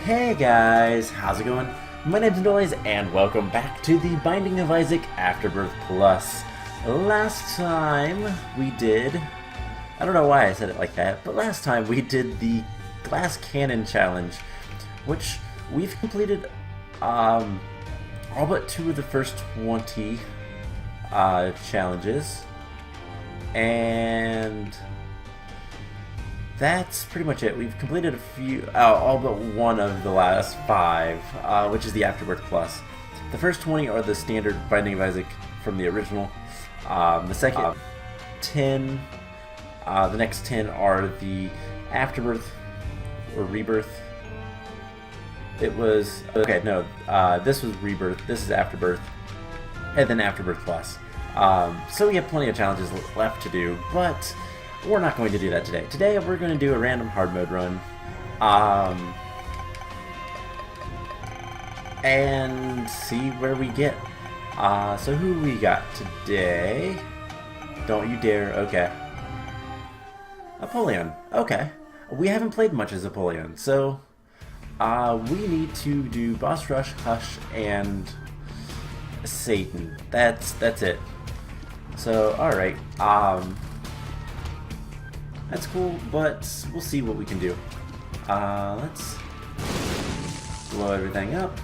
Hey guys, how's it going? My name's Noise, and welcome back to the Binding of Isaac Afterbirth Plus. Last time we did... I don't know why I said it like that, but last time we did the Glass Cannon Challenge, which we've completed all but 2 of the first 20 challenges, and that's pretty much it. We've completed a few, all but 1 of the last 5, which is the Afterbirth Plus. The first 20 are the standard Binding of Isaac from the original. The second 10, the next 10 are the Afterbirth or Rebirth. It was, okay, no, this was Rebirth, this is Afterbirth, and then Afterbirth Plus. So we have plenty of challenges left to do, but we're not going to do that today. Today we're going to do a random hard mode run, and see where we get. So who we got today? Don't you dare, okay. Apollyon, okay. We haven't played much as Apollyon, so we need to do Boss Rush, Hush, and Satan. That's it. So, alright, that's cool, but we'll see what we can do. Let's blow everything up,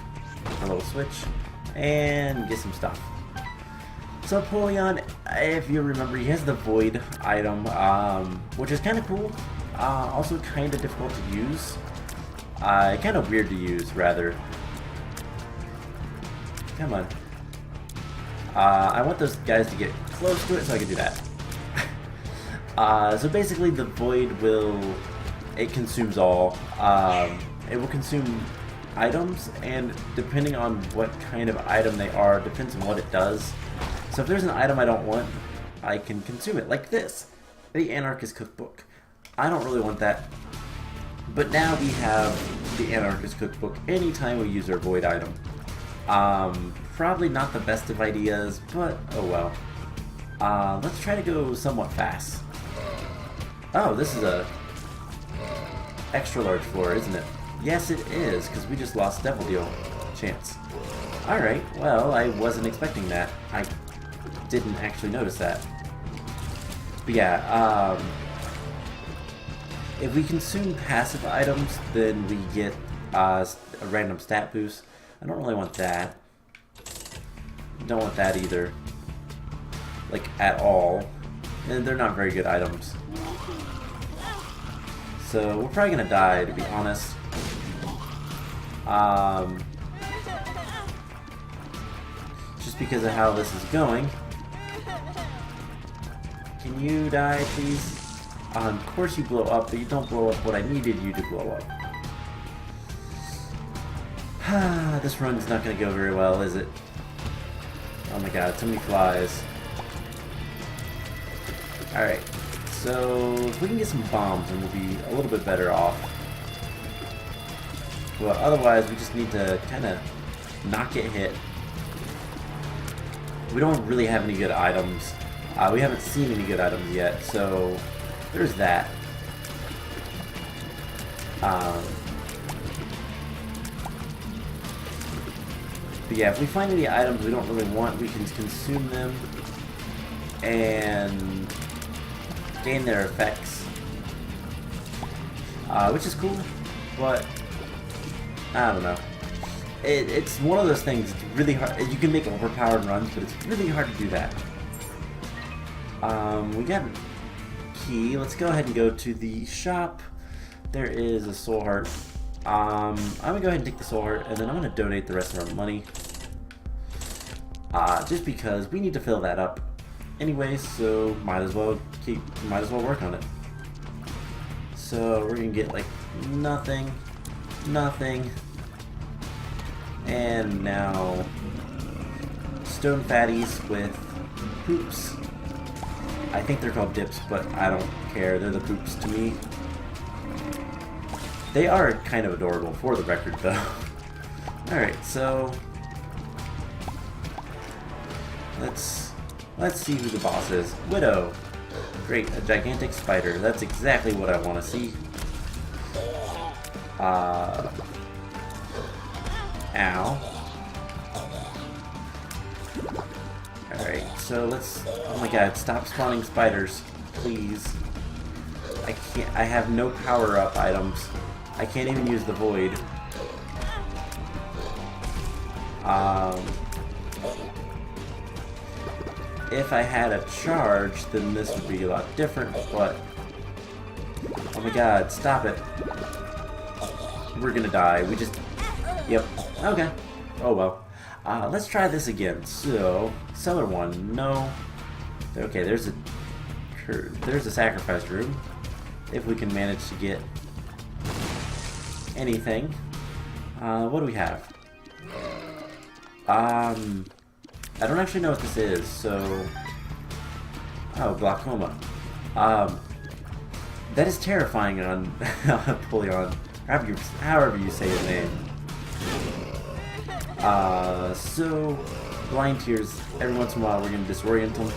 a little switch, and get some stuff. So Apollyon, if you remember, he has the Void item, which is kind of cool, also kind of difficult to use. Kind of weird to use, rather. Come on. I want those guys to get close to it so I can do that. So basically the Void it consumes all. It will consume items, and depending on what kind of item they are, depends on what it does. So if there's an item I don't want, I can consume it, like this, the Anarchist Cookbook. I don't really want that, but now we have the Anarchist Cookbook anytime we use our Void item. Probably not the best of ideas, but oh well. Let's try to go somewhat fast. Oh, this is a extra large floor, isn't it? Yes, it is, because we just lost Devil Deal chance. Alright, well, I wasn't expecting that. I didn't actually notice that. But yeah, if we consume passive items, then we get a random stat boost. I don't really want that. Don't want that either. Like, at all. And they're not very good items. So, we're probably gonna die, to be honest. Just because of how this is going. Can you die, please? Of course you blow up, but you don't blow up what I needed you to blow up. This run's not gonna go very well, is it? Oh my god, so many flies. Alright, so if we can get some bombs, then we'll be a little bit better off. Well, otherwise we just need to kind of not get hit. We don't really have any good items. We haven't seen any good items yet, so there's that. But yeah, if we find any items we don't really want, we can consume them and gain their effects, which is cool, but I don't know. It's one of those things, it's really hard. You can make overpowered runs, but it's really hard to do that. We got a key. Let's go ahead and go to the shop. There is a soul heart. I'm gonna go ahead and take the soul heart, and then I'm gonna donate the rest of our money. Just because we need to fill that up anyway, so might as well work on it. So we're gonna get like nothing, and now stone fatties with poops. I think they're called dips, but I don't care. They're the poops to me. They are kind of adorable, for the record, though. Alright, so let's see who the boss is. Widow. Great, a gigantic spider. That's exactly what I want to see. Ow. Alright, so let's... Oh my god, stop spawning spiders. Please. I can't... I have no power-up items. I can't even use the void. If I had a charge, then this would be a lot different, but... Oh my god, stop it. We're gonna die. We just... Yep. Okay. Oh well. Let's try this again. So, cellar one. No. Okay, there's a sacrifice room. If we can manage to get anything. What do we have? I don't actually know what this is, so... Oh, glaucoma. That is terrifying on Apollyon. However you say his name. So... Blind tears. Every once in a while we're gonna disorient them.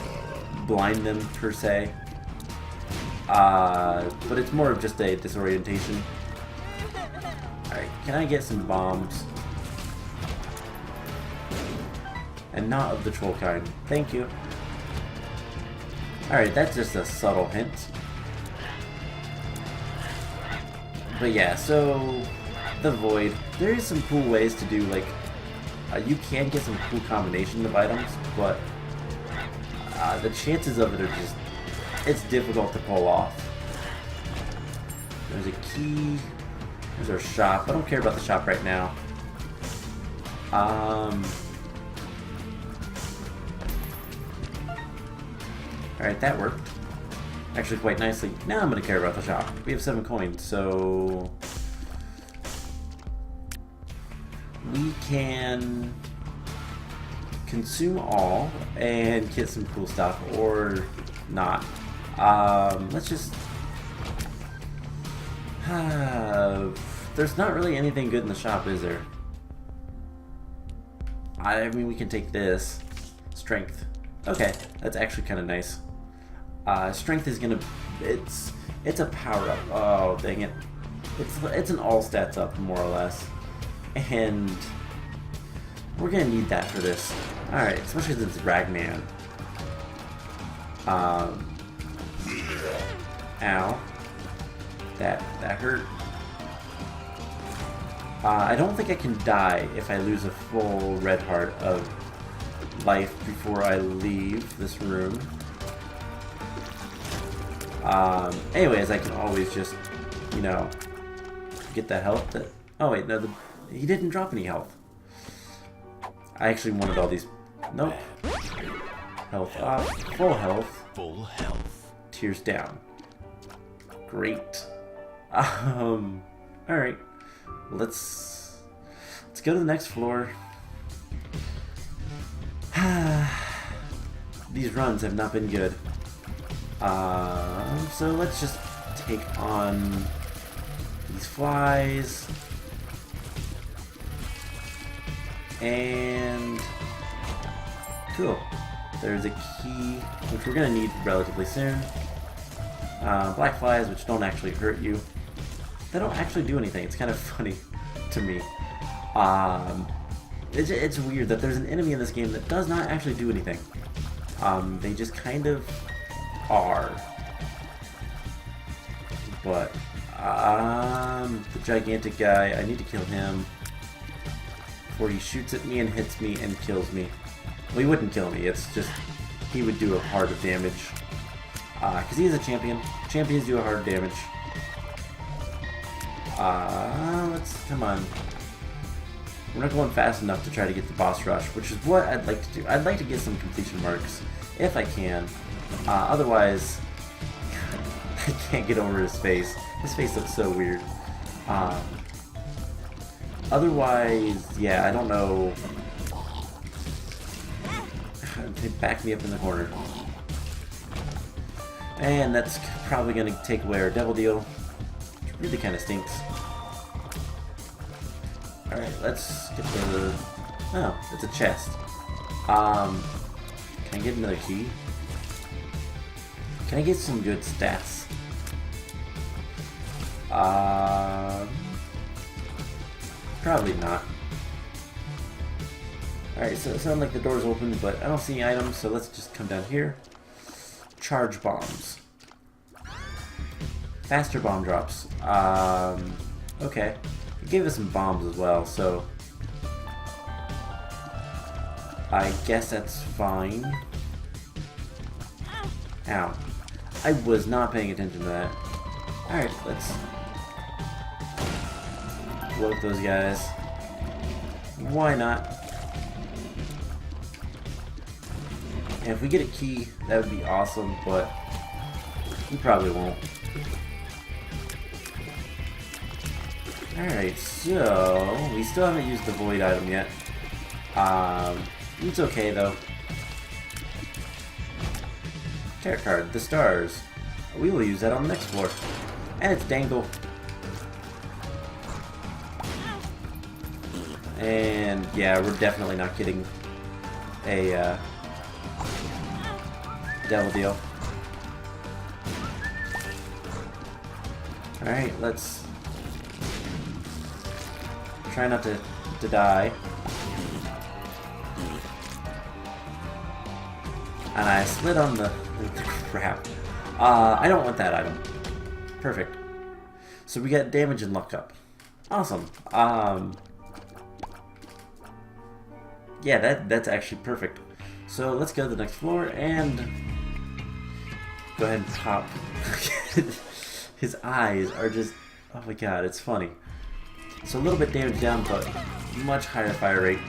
Blind them, per se. But it's more of just a disorientation. Alright, can I get some bombs? And not of the troll kind. Thank you. Alright, that's just a subtle hint. But yeah, so... The void. There is some cool ways to do, like... you can get some cool combination of items, but... the chances of it are just... It's difficult to pull off. There's a key. There's our shop. I don't care about the shop right now. Alright, that worked. Actually quite nicely. Now I'm going to care about the shop. We have 7 coins, so... We can... consume all and get some cool stuff, or not. Let's just... there's not really anything good in the shop, is there? I mean, we can take this. Strength. Okay, that's actually kind of nice. Strength is gonna... It's a power-up. Oh, dang it. It's an all stats up, more or less. And... we're gonna need that for this. Alright, especially since it's Ragman. Ow. That hurt. I don't think I can die if I lose a full red heart of life before I leave this room. Anyways, I can always just, you know, get the health that... Oh wait, no, he didn't drop any health. I actually wanted all these... Nope. Health up. Full health. Full health. Tears down. Great. Alright. Let's go to the next floor. These runs have not been good. So let's just take on these flies. And... cool. There's a key, which we're going to need relatively soon. Black flies, which don't actually hurt you. They don't actually do anything. It's kind of funny to me. It's weird that there's an enemy in this game that does not actually do anything. They just kind of are. But, the gigantic guy, I need to kill him before he shoots at me and hits me and kills me. Well, he wouldn't kill me, it's just, he would do a heart of damage. Because he is a champion. Champions do a heart of damage. Come on. We're not going fast enough to try to get the boss rush, which is what I'd like to do. I'd like to get some completion marks, if I can. Otherwise, I can't get over his face. His face looks so weird. Otherwise, yeah, I don't know. They back me up in the corner. And that's probably going to take away our devil deal. Which really kind of stinks. Alright, let's get the... Oh, it's a chest. Can I get another key? Can I get some good stats? Probably not. Alright, so it sounds like the door's open, but I don't see any items, so let's just come down here. Charge bombs. Faster bomb drops. Okay. It gave us some bombs as well, so I guess that's fine. Ow. I was not paying attention to that. Alright, let's blow up those guys. Why not? And if we get a key, that would be awesome, but we probably won't. Alright, so we still haven't used the void item yet. It's okay though. Tarot card, the stars. We will use that on the next floor. And it's dangle. And yeah, we're definitely not getting a devil deal. Alright, let's try not to die. And I slid on the crap. I don't want that item. Perfect. So we got damage and luck up. Awesome. Yeah, that's actually perfect. So let's go to the next floor and go ahead and pop. His eyes are just, oh my god, it's funny. So a little bit damage down, but much higher fire rate,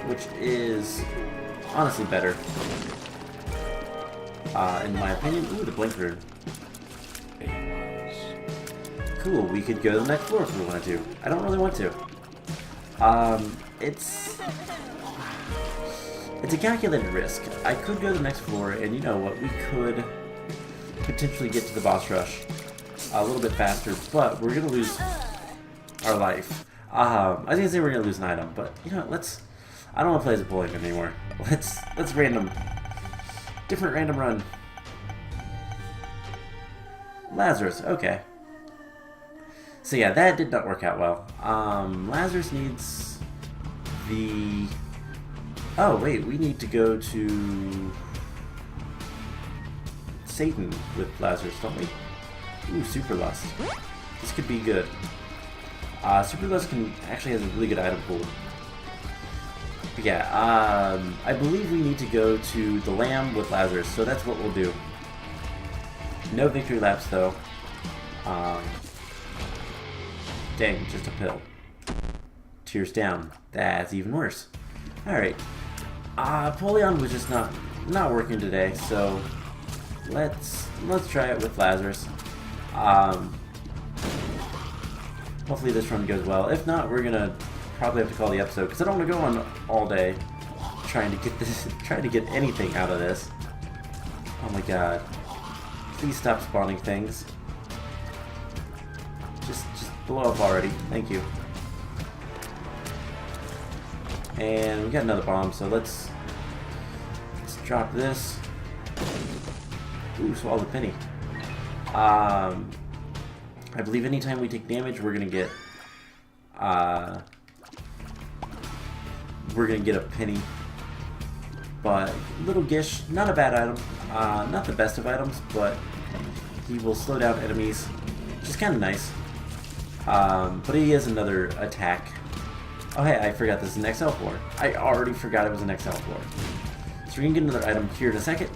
which is honestly better. In my opinion. Ooh, the blink rune. Cool, we could go to the next floor if we wanted to. I don't really want to. It's a calculated risk. I could go to the next floor, and you know what, we could potentially get to the boss rush a little bit faster, but we're gonna lose our life. I was gonna say we're gonna lose an item, but you know what, I don't want to play as Apollyon anymore. Let's different random run. Lazarus, okay. So yeah, that did not work out well. Lazarus needs the... Oh wait, we need to go to Satan with Lazarus, don't we? Ooh, Super Lust. This could be good. Super Lust actually has a really good item pool. But yeah, I believe we need to go to the Lamb with Lazarus, so that's what we'll do. No victory laps though. Dang, just a pill. Tears down. That's even worse. Alright. Apollyon was just not working today, so let's try it with Lazarus. Hopefully this run goes well. If not, we're gonna probably have to call the episode because I don't want to go on all day trying to get anything out of this. Oh my god. Please stop spawning things. Just blow up already. Thank you. And we got another bomb, so let's drop this. Ooh, swallow the penny. I believe anytime we take damage, we're gonna get a penny. But Little Gish, not a bad item. Not the best of items, but he will slow down enemies, which is kind of nice. But he has another attack. Oh hey, I forgot this is an XL floor. I already forgot it was an XL floor. So we can get another item here in a second,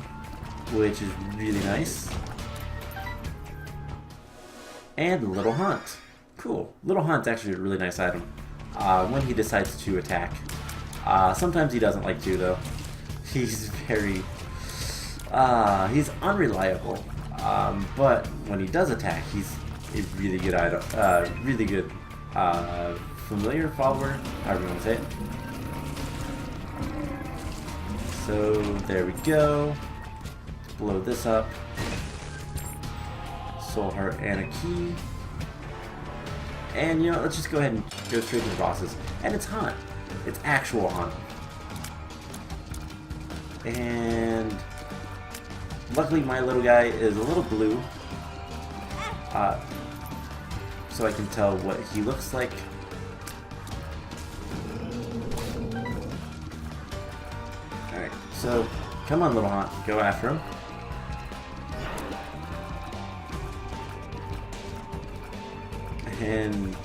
which is really nice. And Little Hunt. Cool. Little Hunt's actually a really nice item when he decides to attack. Sometimes he doesn't like to though. He's very... he's unreliable. But when he does attack, he's a really good item. Really good familiar follower, however you want to say it. So there we go. Let's blow this up. Soul Heart and a key. And you know, let's just go ahead and go straight to the bosses. And it's Hunt. It's actual Hunt. And luckily my little guy is a little blue. So I can tell what he looks like. So, come on, little haunt, go after him. And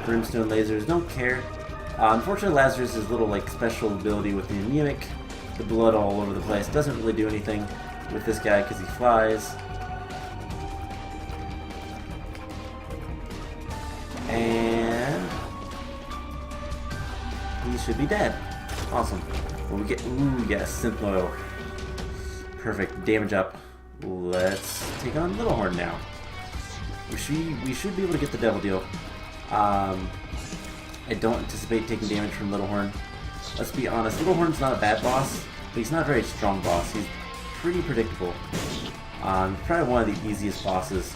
brimstone lasers don't care. Unfortunately, Lazarus' little like special ability with the anemic, the blood all over the place, doesn't really do anything with this guy because he flies. And he should be dead. Awesome. Well, we get yes, synth oil. Perfect. Damage up. Let's take on Little Horn now. We should be able to get the Devil Deal. I don't anticipate taking damage from Little Horn. Let's be honest, Little Horn's not a bad boss, but he's not a very strong boss. He's pretty predictable. Probably one of the easiest bosses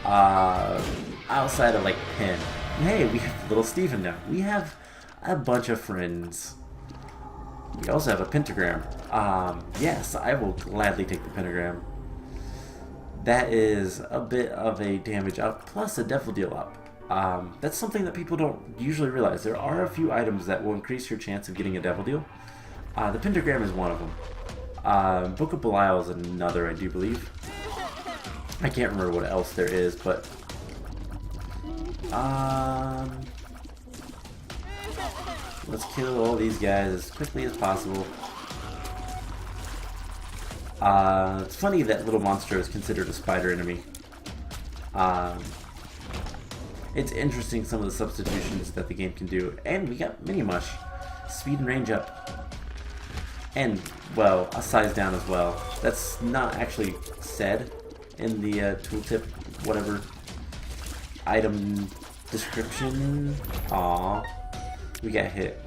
outside of like Pin. And hey, we have Little Steven now. We have a bunch of friends. We also have a pentagram. Yes, I will gladly take the pentagram. That is a bit of a damage up, plus a Devil Deal up. That's something that people don't usually realize. There are a few items that will increase your chance of getting a Devil Deal. The pentagram is one of them. Book of Belial is another, I do believe. I can't remember what else there is, but... let's kill all these guys as quickly as possible. It's funny that Little Monstro is considered a spider enemy. It's interesting some of the substitutions that the game can do. And we got Mini Mush. Speed and range up. And, well, a size down as well. That's not actually said in the tooltip, whatever, item description. Aww. We got hit.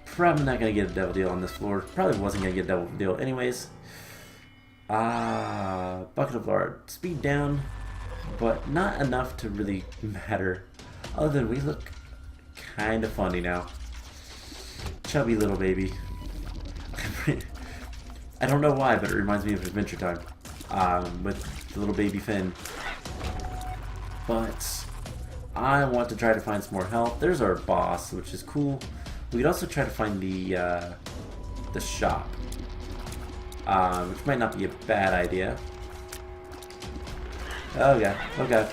Probably not going to get a Devil Deal on this floor. Probably wasn't going to get a Devil Deal anyways. Bucket of lard. Speed down, but not enough to really matter. Other than we look kind of funny now. Chubby little baby. I don't know why, but it reminds me of Adventure Time. With the little baby Finn. But I want to try to find some more health. There's our boss, which is cool. We could also try to find the shop. Which might not be a bad idea. Oh god, oh god.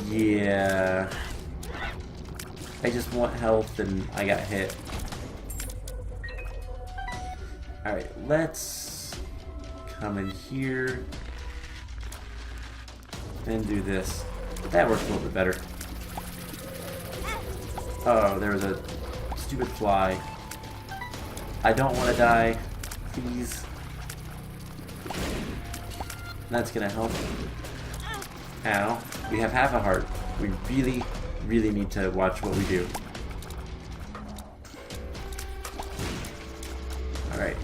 Yeah. I just want health and I got hit. Alright, let's come in here and do this. That works a little bit better. Oh, there was a stupid fly. I don't want to die. Please. That's gonna help. Ow. We have half a heart. We really, really need to watch what we do. Alright.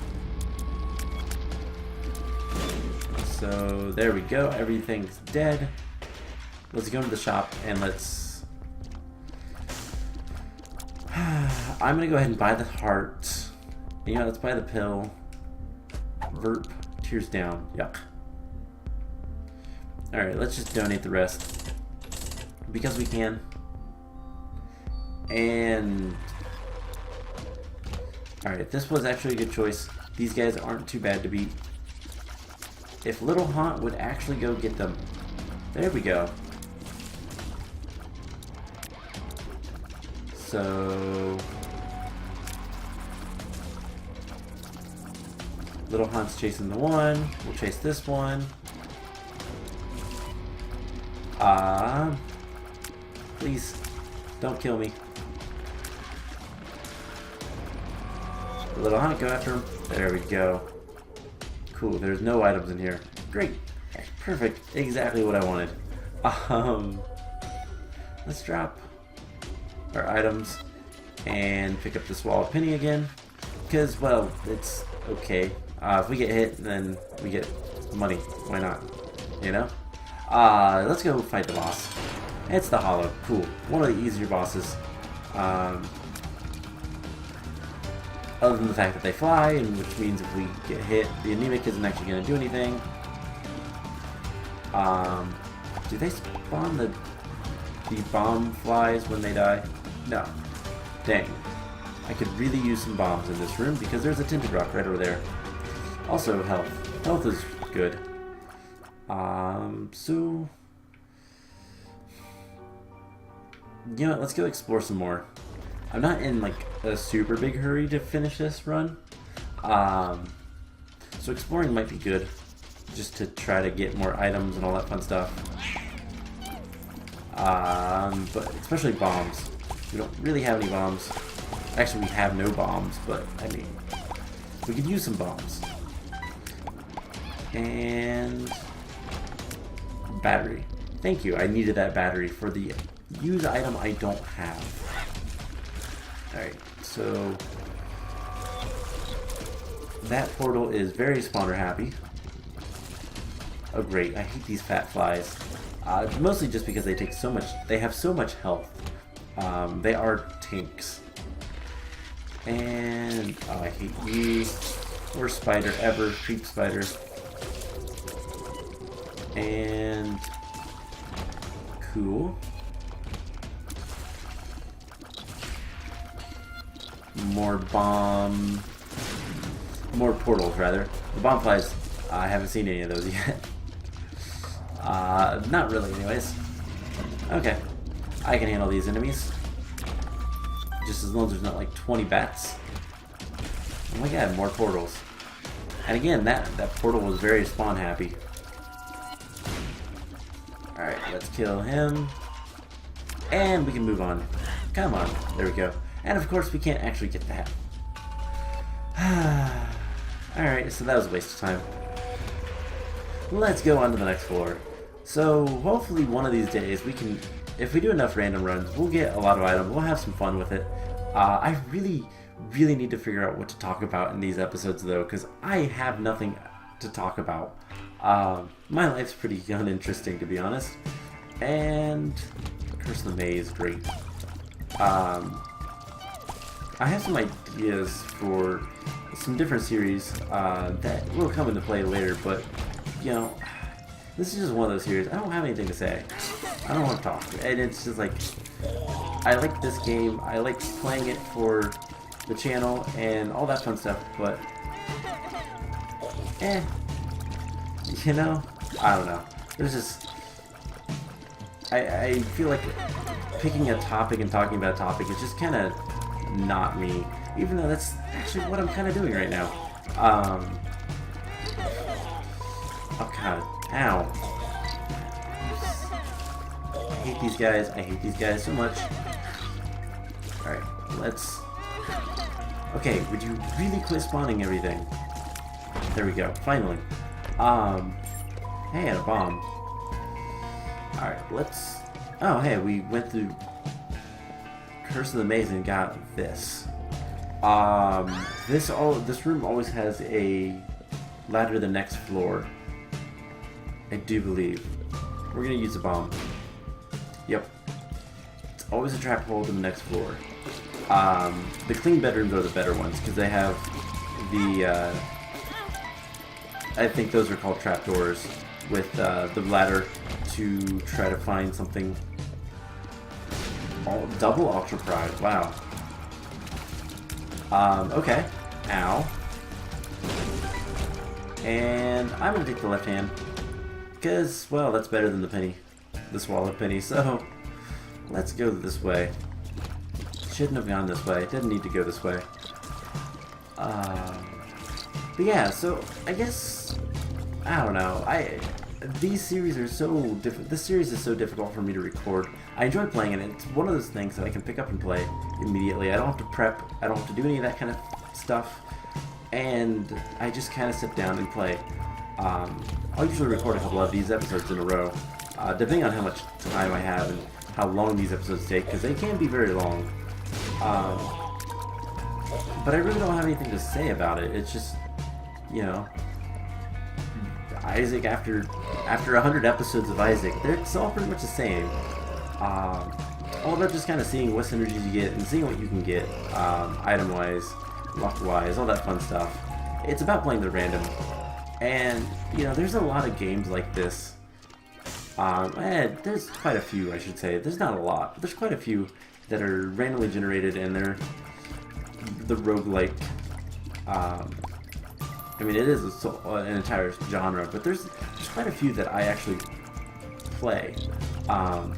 So, there we go. Everything's dead. Let's go to the shop and let's... I'm gonna go ahead and buy the heart. You know, let's buy the pill. Verp. Tears down. Yuck. Alright, let's just donate the rest. Because we can. And... Alright, this was actually a good choice. These guys aren't too bad to beat. If Little Haunt would actually go get them. There we go. So... Little Haunt's chasing the one. We'll chase this one. Please, don't kill me. Little Haunt, go after him. There we go. Cool, there's no items in here. Great. Perfect. Exactly what I wanted. Let's drop our items and pick up this wall of penny again. Because, well, it's okay. If we get hit, then we get money. Why not? You know? Let's go fight the boss. It's the Hollow. Cool. One of the easier bosses. Other than the fact that they fly, and which means if we get hit, the anemic isn't actually going to do anything. Do they spawn the the bomb flies when they die? No. Dang. I could really use some bombs in this room because there's a tinted rock right over there. Also, health. Health is good. So... You know what, let's go explore some more. I'm not in, like, a super big hurry to finish this run. So exploring might be good. Just to try to get more items and all that fun stuff. But especially bombs. We don't really have any bombs. Actually, we have no bombs, but, I mean, we could use some bombs. And... battery. Thank you, I needed that battery for the use item I don't have. Alright, so... that portal is very spawner happy. Oh great, I hate these fat flies. Mostly just because they take so much, they have so much health. They are tanks. And, oh, I hate you. Worst spider ever, creep spider. And, cool. More portals, rather. The bomb flies, I haven't seen any of those yet. Not really, anyways. Okay. I can handle these enemies. Just as long as there's not like 20 bats. Oh my god, more portals. And again, that portal was very spawn happy. Alright, let's kill him. And we can move on. Come on. There we go. And of course, we can't actually get that. Alright, so that was a waste of time. Let's go on to the next floor. So, hopefully one of these days we can, if we do enough random runs, we'll get a lot of items, we'll have some fun with it. I really need to figure out what to talk about in these episodes though, because I have nothing to talk about. My life's pretty uninteresting to be honest. And, Curse of the Maze, great. I have some ideas for some different series that will come into play later, but, you know, this is just one of those series. I don't have anything to say. I don't want to talk. And it's just like, I like this game. I like playing it for the channel and all that fun stuff, but, you know, I don't know. There's just, I feel like picking a topic and talking about a topic is just kind of not me, even though that's actually what I'm kind of doing right now. Oh god, ow. I hate these guys, I hate these guys so much. Alright, let's... Okay, would you really quit spawning everything? There we go, finally. Hey, and a bomb. Alright, let's... Oh, hey, we went through Curse of the Maze and got this. This room always has a ladder to the next floor. I do believe. We're gonna use a bomb. Yep. It's always a trap hole to the next floor. The clean bedrooms are the better ones because they have the I think those are called trapdoors with the ladder to try to find something. Double Ultra Pride, wow. Okay. Ow. And I'm gonna take the left hand. Because, well, that's better than the penny. The swallowed penny, so let's go this way. Shouldn't have gone this way. Didn't need to go this way. But yeah, so I guess I don't know. These series are so different. This series is so difficult for me to record. I enjoy playing it. It's one of those things that I can pick up and play immediately. I don't have to prep. I don't have to do any of that kind of stuff. And I just kind of sit down and play. I'll usually record a couple of these episodes in a row, depending on how much time I have and how long these episodes take, because they can be very long. But I really don't have anything to say about it. It's just, you know, Isaac after 100 episodes of Isaac, it's all pretty much the same. All about just kind of seeing what synergies you get and seeing what you can get, item-wise, luck-wise, all that fun stuff. It's about playing the random. And, you know, there's a lot of games like this There's quite a few, I should say. There's not a lot, but there's quite a few that are randomly generated, and they're the roguelike. I mean, it is an entire genre, but there's quite a few that I actually play a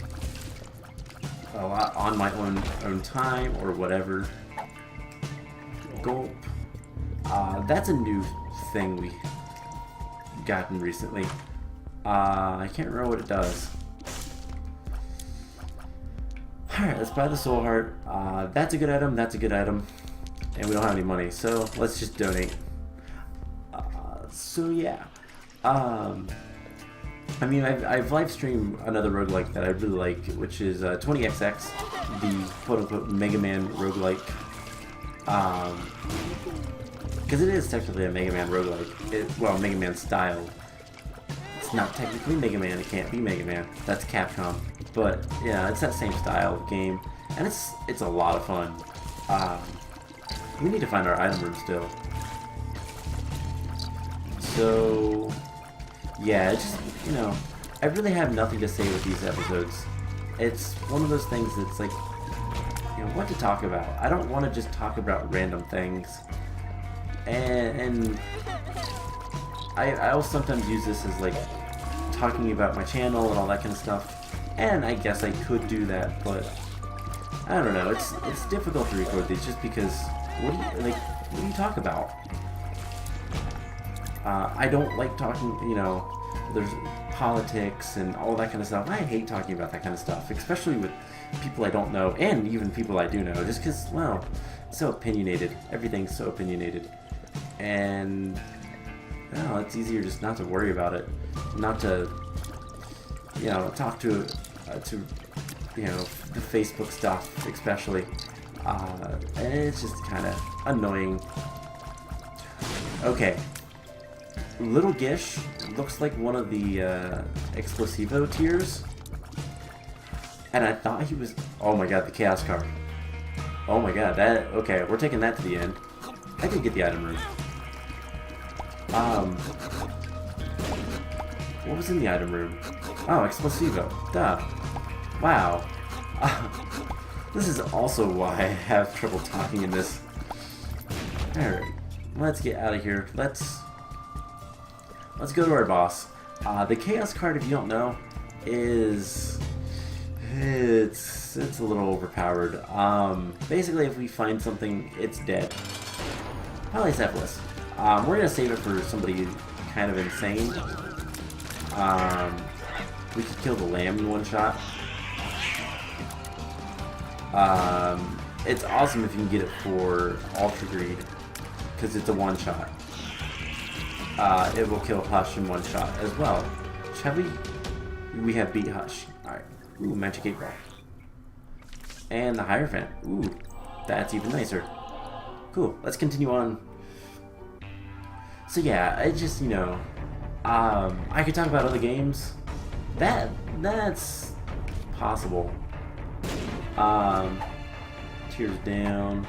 lot on my own time or whatever. Gulp. That's a new thing we gotten recently. I can't remember what it does. Alright, let's buy the soul heart. That's a good item, that's a good item. And we don't have any money, so let's just donate. So yeah. I mean, I've live streamed another roguelike that I really like, which is 20XX, the quote-unquote Mega Man roguelike. Because it is technically a Mega Man roguelike. Well, Mega Man style. It's not technically Mega Man, it can't be Mega Man. That's Capcom. But, yeah, it's that same style of game. And it's a lot of fun. We need to find our item room still. So, yeah, it's just, you know, I really have nothing to say with these episodes. It's one of those things that's like, you know, what to talk about. I don't want to just talk about random things. And I'll sometimes use this as like talking about my channel and all that kind of stuff. And I guess I could do that, but I don't know. It's difficult to record these just because what do you talk about? I don't like talking, you know, there's politics and all that kind of stuff. I hate talking about that kind of stuff, especially with people I don't know, and even people I do know, just because, well, it's so opinionated. Everything's so opinionated. And, well, it's easier just not to worry about it. Not to, you know, talk to you know, the Facebook stuff, especially. And it's just kind of annoying. Okay. Little Gish looks like one of the Explosivo tiers. And I thought he was... Oh my god, the Chaos card. Oh my god, that... Okay, we're taking that to the end. I did get the item room. What was in the item room? Oh, Explosivo. Duh. Wow. This is also why I have trouble talking in this. Alright, let's get out of here. Let's go to our boss. The Chaos card, if you don't know, is... It's a little overpowered. Basically, if we find something, it's dead. Polycephalus. We're gonna save it for somebody kind of insane. We could kill the lamb in one shot. It's awesome if you can get it for Ultra Greed, because it's a one-shot. It will kill Hush in one shot as well. Shall we? We have beat Hush. Alright. Ooh, Magic 8 Ball. And the Hierophant. Ooh, that's even nicer. Cool, let's continue on. So yeah, I just, you know, I could talk about other games. That's possible. Tears Down.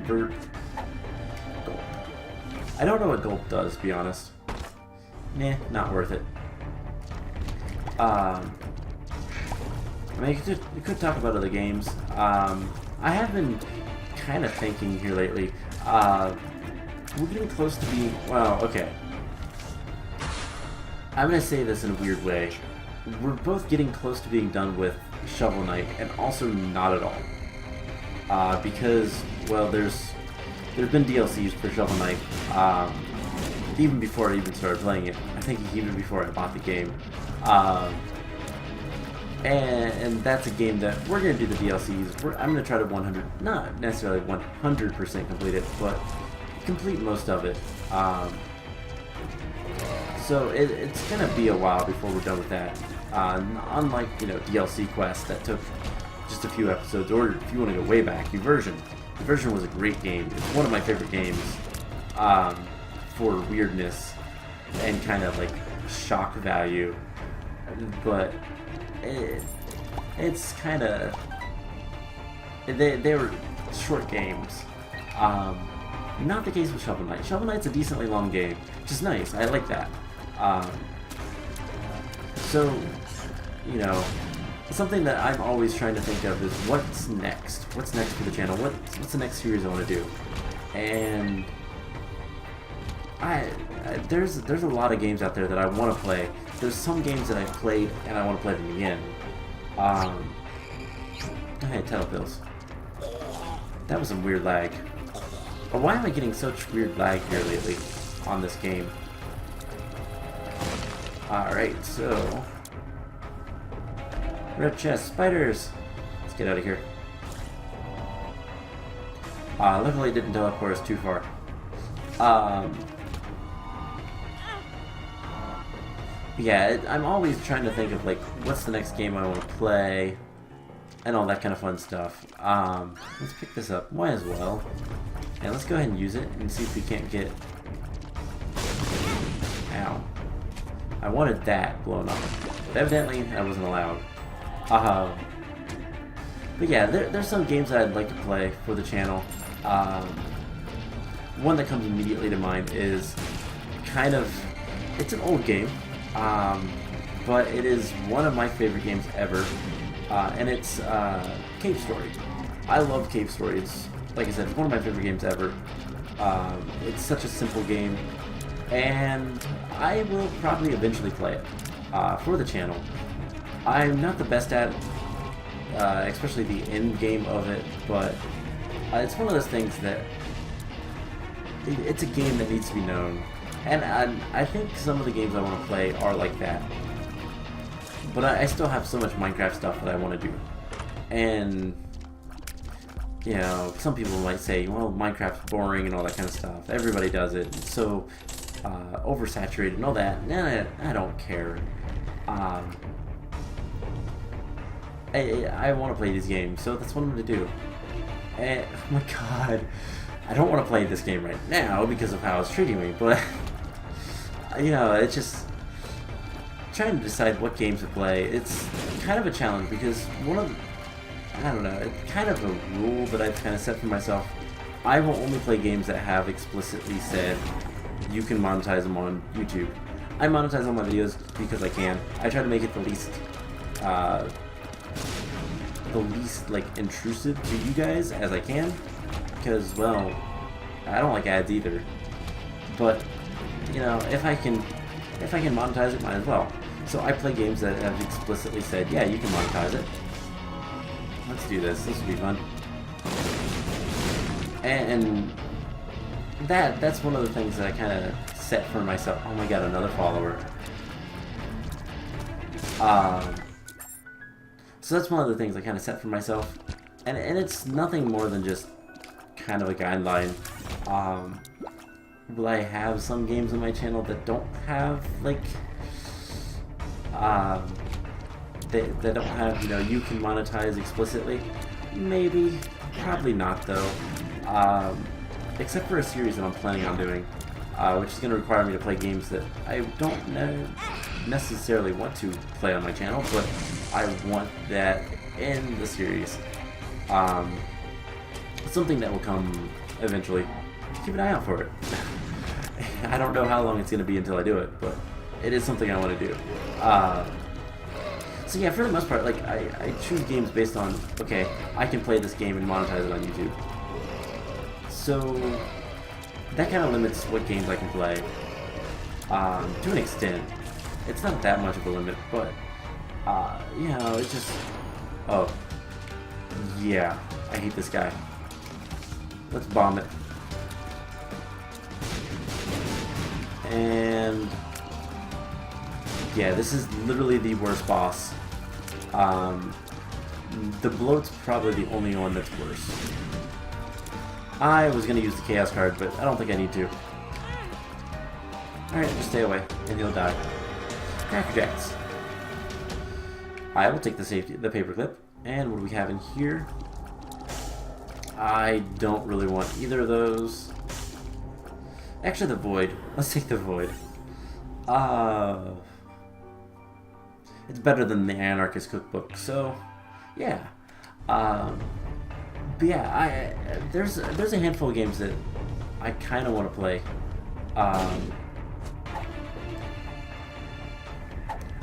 Vert. Gulp. I don't know what Gulp does, to be honest. Nah, not worth it. I mean, you could talk about other games. I have been kind of thinking here lately. We're getting close to being... Well, okay. I'm going to say this in a weird way. We're both getting close to being done with Shovel Knight, and also not at all. Because, well, there's been DLCs for Shovel Knight, even before I even started playing it. I think even before I bought the game. And that's a game that we're going to do the DLCs. I'm going to try to not necessarily 100% complete it, but complete most of it. So it's going to be a while before we're done with that. Unlike, you know, DLC Quest that took just a few episodes, or if you want to go way back, Eversion. Eversion was a great game. It's one of my favorite games for weirdness and kind of like shock value. But it's kind of... They were short games. Not the case with Shovel Knight. Shovel Knight's a decently long game, which is nice. I like that. So, you know, something that I'm always trying to think of is what's next? What's next for the channel? What's the next series I want to do? And there's a lot of games out there that I want to play. There's some games that I've played and I want to play them again. Hey, title pills. That was some weird lag. But why am I getting such weird lag here lately on this game? Alright, so... red chest, spiders! Let's get out of here. Luckily it didn't teleport us too far. Yeah, I'm always trying to think of, like, what's the next game I want to play, and all that kind of fun stuff. Let's pick this up. Might as well. And let's go ahead and use it and see if we can't get... Ow. I wanted that blown up. But evidently, I wasn't allowed. But yeah, there's some games that I'd like to play for the channel. One that comes immediately to mind is kind of... it's an old game. But it is one of my favorite games ever, and it's Cave Story. I love Cave Story. It's, like I said, it's one of my favorite games ever. It's such a simple game, and I will probably eventually play it for the channel. I'm not the best at especially the end game of it, but it's one of those things that it's a game that needs to be known. And I think some of the games I want to play are like that. But I still have so much Minecraft stuff that I want to do. And, you know, some people might say, well, Minecraft's boring and all that kind of stuff. Everybody does it. It's so oversaturated and all that. Nah, I don't care. I want to play these games, so that's what I'm going to do. And, oh my god. I don't want to play this game right now because of how it's treating me, but... you know, it's just trying to decide what games to play. It's kind of a challenge because one of the, I don't know, it's kind of a rule that I've kind of set for myself. I will only play games that have explicitly said you can monetize them on YouTube. I monetize all my videos because I can. I try to make it the least like intrusive to you guys as I can, because, well, I don't like ads either. But you know, if I can monetize it, might as well. So I play games that have explicitly said, yeah, you can monetize it. Let's do this. This will be fun. And that's one of the things that I kind of set for myself. Oh my god, another follower. So that's one of the things I kind of set for myself. And it's nothing more than just kind of a guideline. Will I have some games on my channel that don't have, like, that don't have, you know, you can monetize explicitly? Maybe. Probably not, though. Except for a series that I'm planning on doing, which is going to require me to play games that I don't necessarily want to play on my channel, but I want that in the series. Something that will come eventually. Keep an eye out for it. I don't know how long it's going to be until I do it, but it is something I want to do. So yeah, for the most part, like, I choose games based on, okay, I can play this game and monetize it on YouTube. So that kind of limits what games I can play. To an extent. It's not that much of a limit, but, you know, it's just... oh. Yeah, I hate this guy. Let's bomb it. And yeah, this is literally the worst boss. The bloat's probably the only one that's worse. I was gonna use the chaos card, but I don't think I need to. Alright, just stay away, and he'll die. Cracker Jacks. I will take the paperclip. And what do we have in here? I don't really want either of those. Actually, the void. Let's take the void. It's better than the Anarchist Cookbook, so yeah. But yeah, there's a handful of games that I kind of want to play.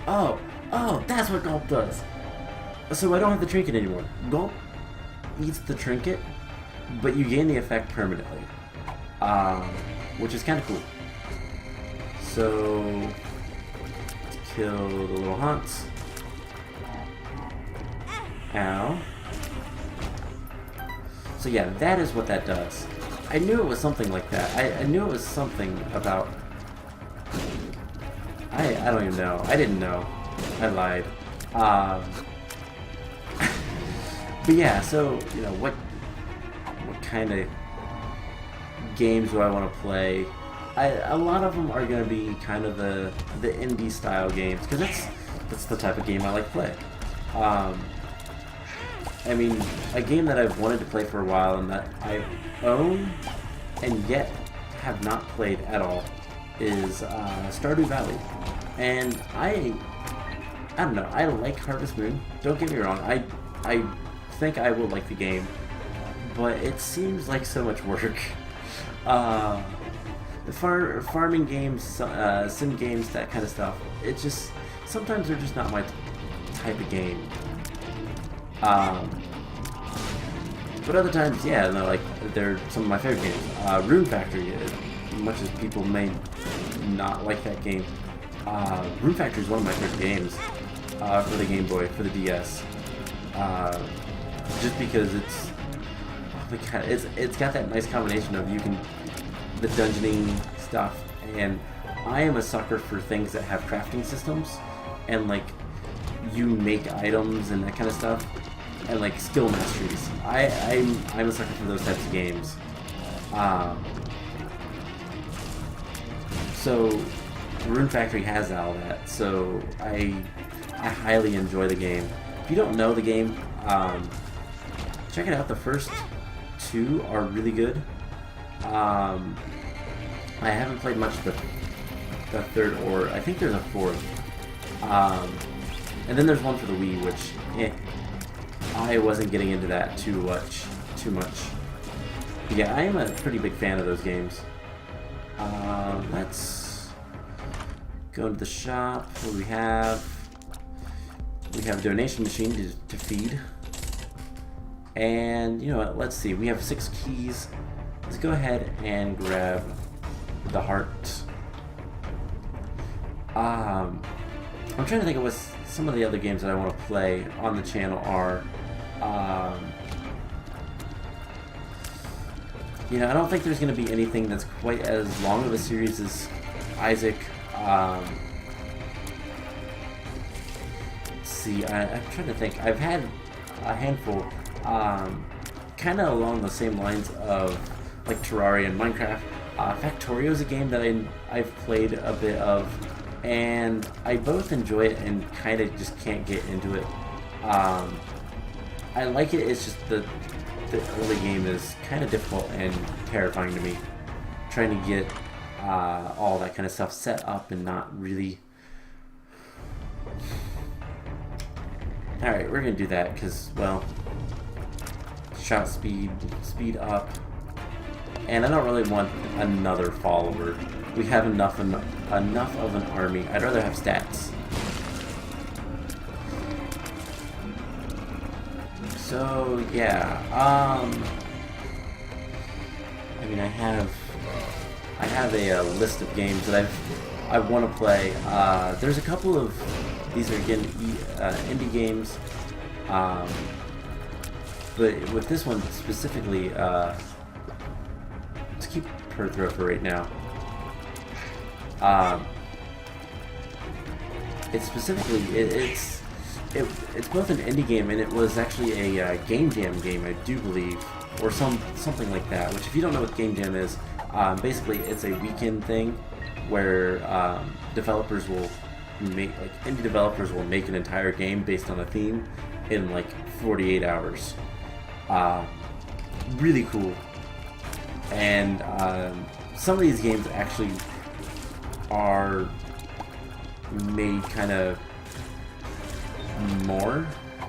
Oh, Oh, that's what Gulp does. So I don't have the trinket anymore. Gulp eats the trinket, but you gain the effect permanently, which is kind of cool. So, let's kill the little haunts. Ow. So yeah, that is what that does. I knew it was something like that. I knew it was something about... I don't even know. I didn't know. I lied. But yeah, so, you know, what kind of games do I want to play? A lot of them are going to be kind of the indie style games, because that's the type of game I like to play. I mean, a game that I've wanted to play for a while and that I own and yet have not played at all is Stardew Valley. And I don't know, I like Harvest Moon, don't get me wrong, I think I will like the game, but it seems like so much work. The farming games, sim games, that kind of stuff, it just, sometimes they're just not my type of game. But other times, yeah, no, like, they're some of my favorite games. Rune Factory, as much as people may not like that game, Rune Factory is one of my favorite games for the Game Boy, for the DS. Just because it's got that nice combination of the dungeoning stuff, and I am a sucker for things that have crafting systems, and like you make items and that kind of stuff, and like skill masteries. I'm a sucker for those types of games. So Rune Factory has all that, so I highly enjoy the game. If you don't know the game, check it out. The first two are really good. I haven't played much of the third, or I think there's a fourth. And then there's one for the Wii, which I wasn't getting into that too much. But yeah, I am a pretty big fan of those games. Let's go into the shop. What do we have? We have a donation machine to feed. And, you know what, let's see. We have 6 keys. Let's go ahead and grab the heart. I'm trying to think of what some of the other games that I want to play on the channel are. You know, I don't think there's going to be anything that's quite as long of a series as Isaac. Let's see, I'm trying to think. I've had a handful, kind of along the same lines of like Terraria and Minecraft. Factorio is a game that I've played a bit of, and I both enjoy it and kind of just can't get into it. I like it, it's just the early game is kind of difficult and terrifying to me. Trying to get all that kind of stuff set up and not really... Alright, we're going to do that because, well, shot speed up. And I don't really want another follower. We have enough of an army. I'd rather have stats. So yeah, I mean, I have a list of games that I want to play. There's a couple of these are again indie games, but with this one specifically, let's keep her throat for right now. It's specifically it's both an indie game and it was actually a Game Jam game, I do believe, or something like that. Which, if you don't know what Game Jam is, basically it's a weekend thing where developers will indie developers will make an entire game based on a theme in like 48 hours. Really cool. And some of these games actually are made kind of more,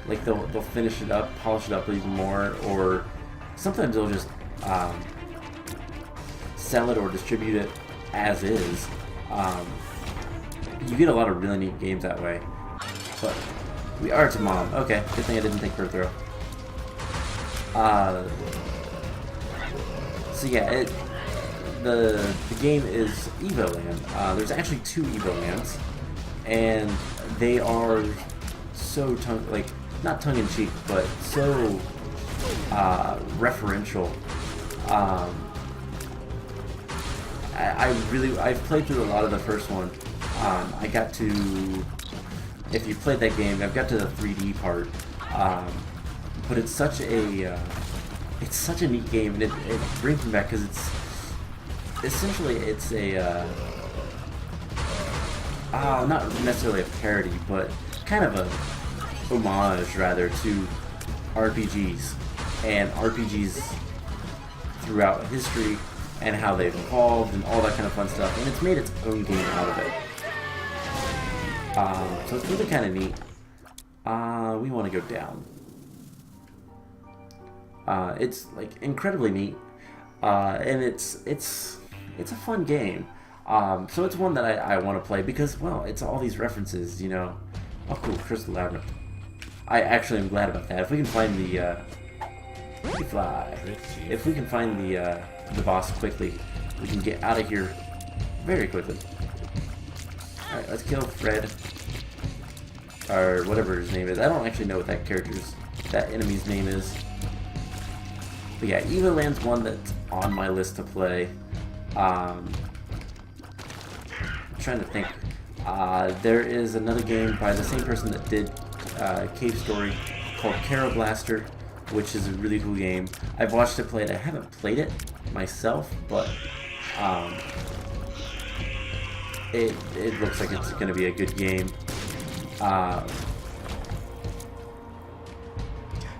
like they'll finish it up, polish it up even more, or sometimes they'll just sell it or distribute it as is. You get a lot of really neat games that way. but we are to mom. Okay, good thing I didn't take her throw. So yeah, the game is Evoland. There's actually 2 Evolands, and they are so not tongue-in-cheek, but so referential. I've played through a lot of the first one. I got to, if you played that game, I've got to the 3D part. But it's such a neat game, and it brings me back because it's essentially a not necessarily a parody, but kind of a homage rather to RPGs and RPGs throughout history and how they've evolved and all that kind of fun stuff, and it's made its own game out of it. So it's really kind of neat. We want to go down. It's like incredibly neat, and it's a fun game. So it's one that I want to play because, well, it's all these references, you know. Oh, cool, Crystal Labyrinth. I actually am glad about that. If we can find the if we can find the boss quickly, we can get out of here very quickly. All right, let's kill Fred, or whatever his name is. I don't actually know what that enemy's name is. But yeah, Evoland's one that's on my list to play. I'm trying to think. There is another game by the same person that did Cave Story called Carol Blaster, which is a really cool game. I've watched it played. I haven't played it myself, but it looks like it's going to be a good game.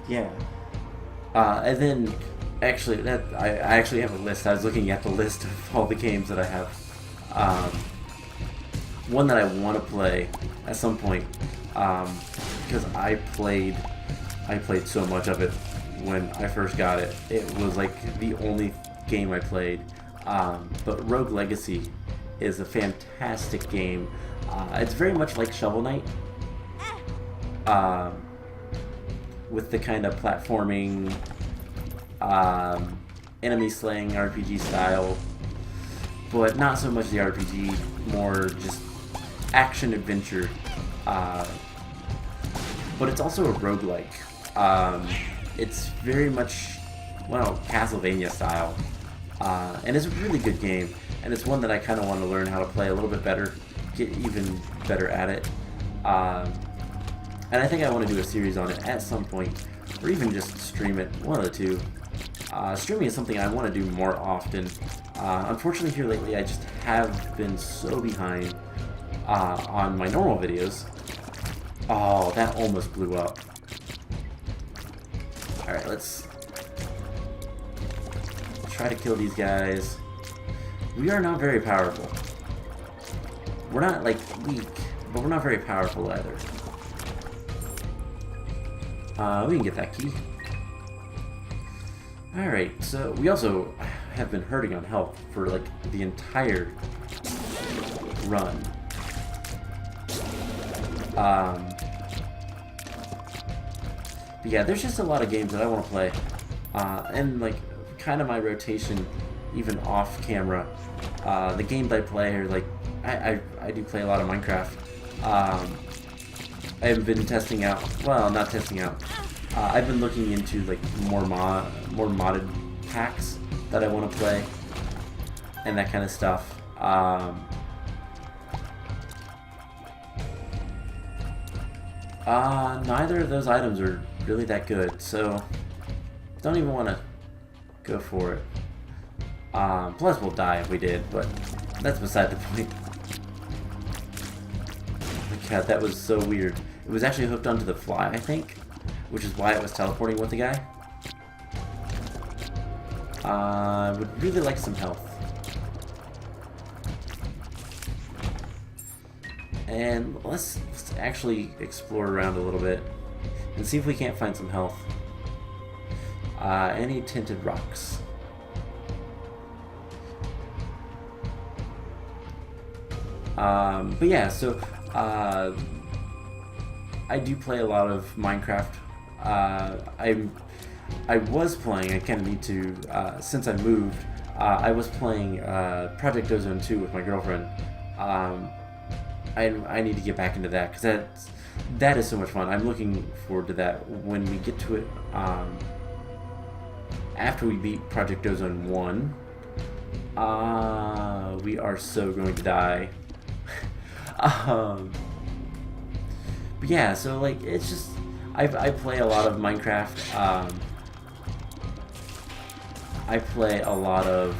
Yeah. And then actually, I actually have a list. I was looking at the list of all the games that I have. One that I want to play at some point, because I played so much of it when I first got it. It was like the only game I played. But Rogue Legacy is a fantastic game. It's very much like Shovel Knight, with the kind of platforming, enemy slaying RPG style, but not so much the RPG, more just action adventure. But it's also a roguelike. It's very much, well, Castlevania style. And it's a really good game, and it's one that I kind of want to learn how to play a little bit better, get even better at it. And I think I want to do a series on it at some point, or even just stream it, one of the two. Streaming is something I want to do more often. Unfortunately here lately I just have been so behind on my normal videos. Oh, that almost blew up. Alright, let's try to kill these guys. We are not very powerful. We're not, like, weak, but we're not very powerful either. We can get that key. Alright, so we also have been hurting on health for, like, the entire run. But yeah, there's just a lot of games that I want to play. And, like, kind of my rotation, even off camera. The games I play are, like, I do play a lot of Minecraft. I've been testing out, well, not testing out. I've been looking into, like, more modded packs that I want to play, and that kind of stuff. Neither of those items are really that good, so don't even want to go for it. Plus we'll die if we did, but that's beside the point. Oh my god, that was so weird. It was actually hooked onto the fly, I think, which is why it was teleporting with the guy. I would really like some health. And let's actually explore around a little bit and see if we can't find some health. Any tinted rocks. But yeah, so I do play a lot of Minecraft. I was playing. I kind of need to since I moved. I was playing Project Ozone 2 with my girlfriend. I need to get back into that because that is so much fun. I'm looking forward to that when we get to it. After we beat Project Ozone 1, we are so going to die. But yeah, so like it's just I play a lot of Minecraft. I play a lot of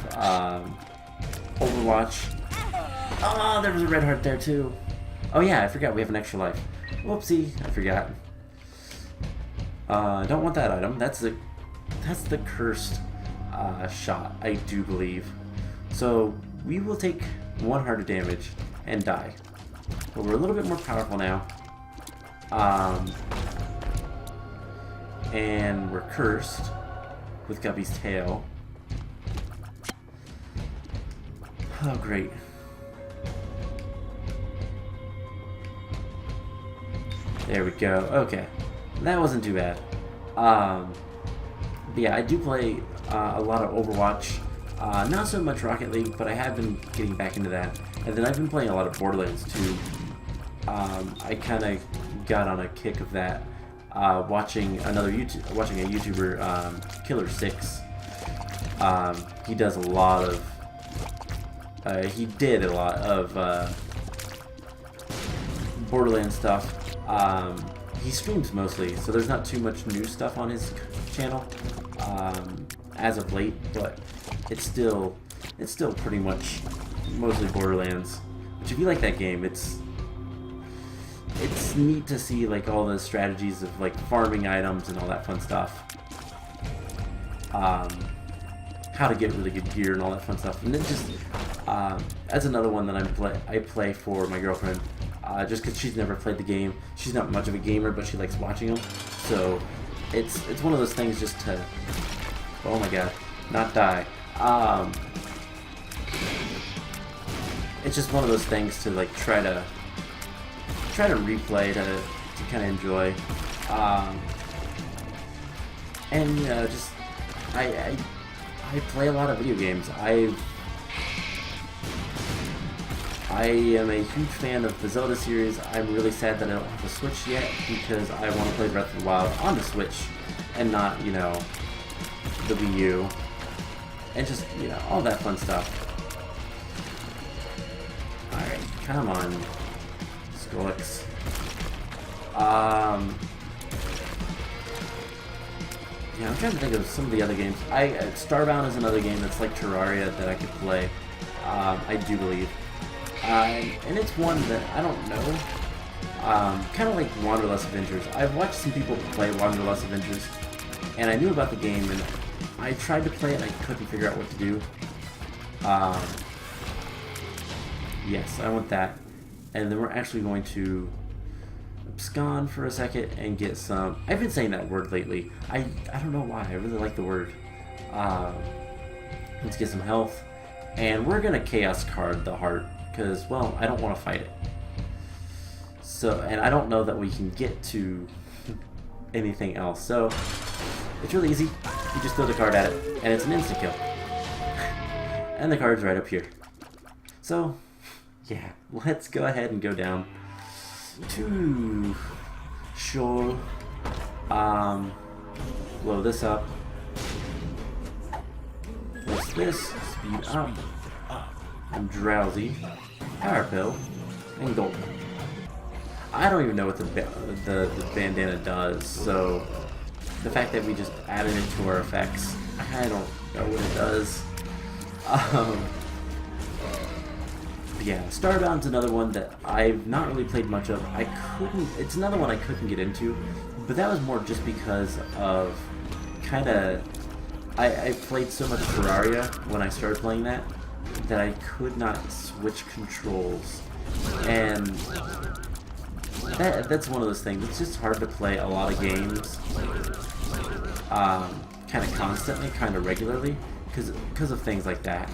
Overwatch. Oh, there was a red heart there too. Oh yeah, I forgot we have an extra life. Whoopsie, I forgot. Don't want that item. That's the cursed shot, I do believe. So we will take 1 heart of damage and die. But we're a little bit more powerful now. And we're cursed with Guppy's tail. Oh, great. There we go. Okay. That wasn't too bad. But yeah, I do play a lot of Overwatch. Not so much Rocket League, but I have been getting back into that. And then I've been playing a lot of Borderlands too. I kind of got on a kick of that. Watching a YouTuber, Killer6. He does a lot of. He did a lot of Borderlands stuff. He streams mostly, so there's not too much new stuff on his channel as of late, but it's still pretty much mostly Borderlands. Which, if you like that game, it's neat to see like all the strategies of like farming items and all that fun stuff. How to get really good gear and all that fun stuff. And then just that's another one that I play for my girlfriend. Just because she's never played the game. She's not much of a gamer, but she likes watching them. So it's one of those things just to, oh my god, not die. It's just one of those things to like try to replay to kind of enjoy. And you know, just I play a lot of video games. I am a huge fan of the Zelda series. I'm really sad that I don't have a Switch yet because I want to play Breath of the Wild on the Switch and not, you know, the Wii U. And just, you know, all that fun stuff. Alright, come on, Skrillex. Yeah, I'm trying to think of some of the other games. Starbound is another game that's like Terraria that I could play. I do believe. And it's one that I don't know. Kind of like Wanderlust Adventures. I've watched some people play Wanderlust Adventures, and I knew about the game, and I tried to play it and I couldn't figure out what to do. Yes, I want that. And then we're actually going to abscond for a second and get some. I've been saying that word lately. I don't know why. I really like the word. Let's get some health. And we're going to Chaos card the heart. Because, well, I don't want to fight it. So, and I don't know that we can get to anything else. So, it's really easy. You just throw the card at it, and it's an instant kill. And the card's right up here. So, yeah, let's go ahead and go down to Shoal. Blow this up. What's this? Speed up. I'm drowsy. Power pill. And gold. I don't even know what the bandana does, so the fact that we just added it to our effects, I don't know what it does. Yeah, Starbound's another one that I've not really played much of. It's another one I couldn't get into, but that was more just because of I played so much Terraria when I started playing that I could not switch controls, and that's one of those things. It's just hard to play a lot of games kind of constantly, kind of regularly, because of things like that.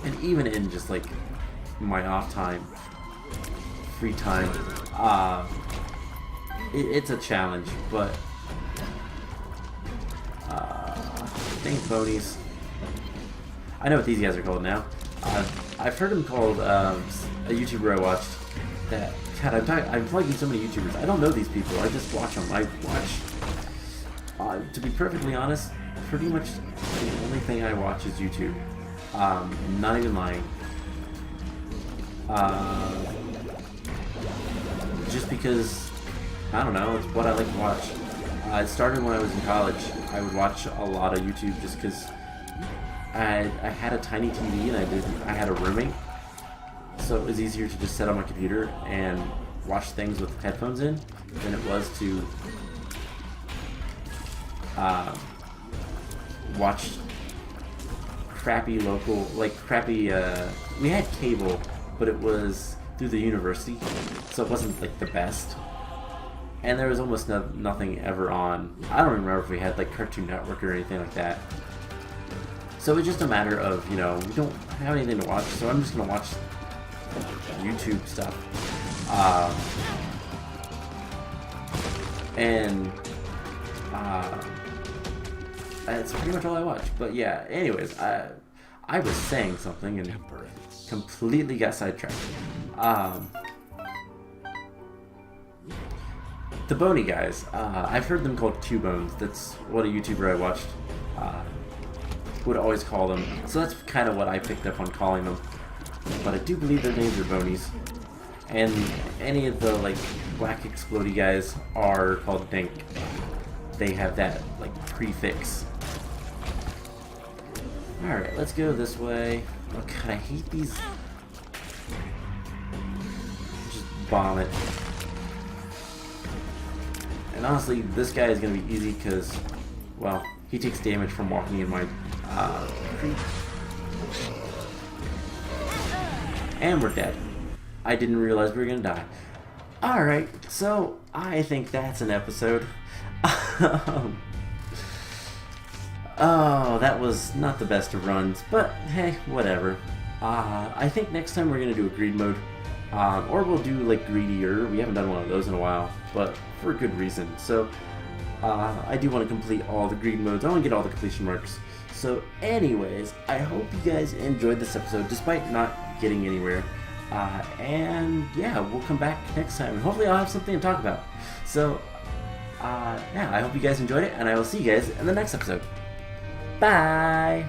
And even in just like my off time, free time, Uh, it's a challenge, but dang bonies. I know what these guys are called now. I've heard them called a YouTuber I watched. That God, I'm plugging so many YouTubers. I don't know these people. I just watch them. I watch. To be perfectly honest, pretty much the only thing I watch is YouTube. Not even lying. Just because, I don't know, it's what I like to watch. It started when I was in college. I would watch a lot of YouTube just because I had a tiny TV and I had a roommate, so it was easier to just set on my computer and watch things with headphones in than it was to watch crappy local, like crappy, we had cable, but it was through the university, so it wasn't like the best. And there was almost nothing ever on. I don't remember if we had like Cartoon Network or anything like that. So it's just a matter of, you know, we don't have anything to watch, so I'm just gonna watch YouTube stuff. That's pretty much all I watch. But yeah, anyways, I was saying something and completely got sidetracked. The bony guys, I've heard them called Q-bones. That's what a YouTuber I watched would always call them. So that's kind of what I picked up on calling them. But I do believe their names are bonies. And any of the like black explodey guys are called Dink. They have that like prefix. Alright, let's go this way. Oh god, I hate these. Just bomb it. And honestly, this guy is going to be easy because, well, he takes damage from walking in my creep. And we're dead. I didn't realize we were going to die. Alright, so I think that's an episode. Oh, that was not the best of runs, but hey, whatever. I think next time we're going to do a greed mode. Or we'll do like greedier. We haven't done one of those in a while, but for a good reason. So I do want to complete all the greed modes. I want to get all the completion marks. So anyways, I hope you guys enjoyed this episode despite not getting anywhere. And yeah, we'll come back next time and hopefully I'll have something to talk about. So yeah, I hope you guys enjoyed it and I will see you guys in the next episode. Bye!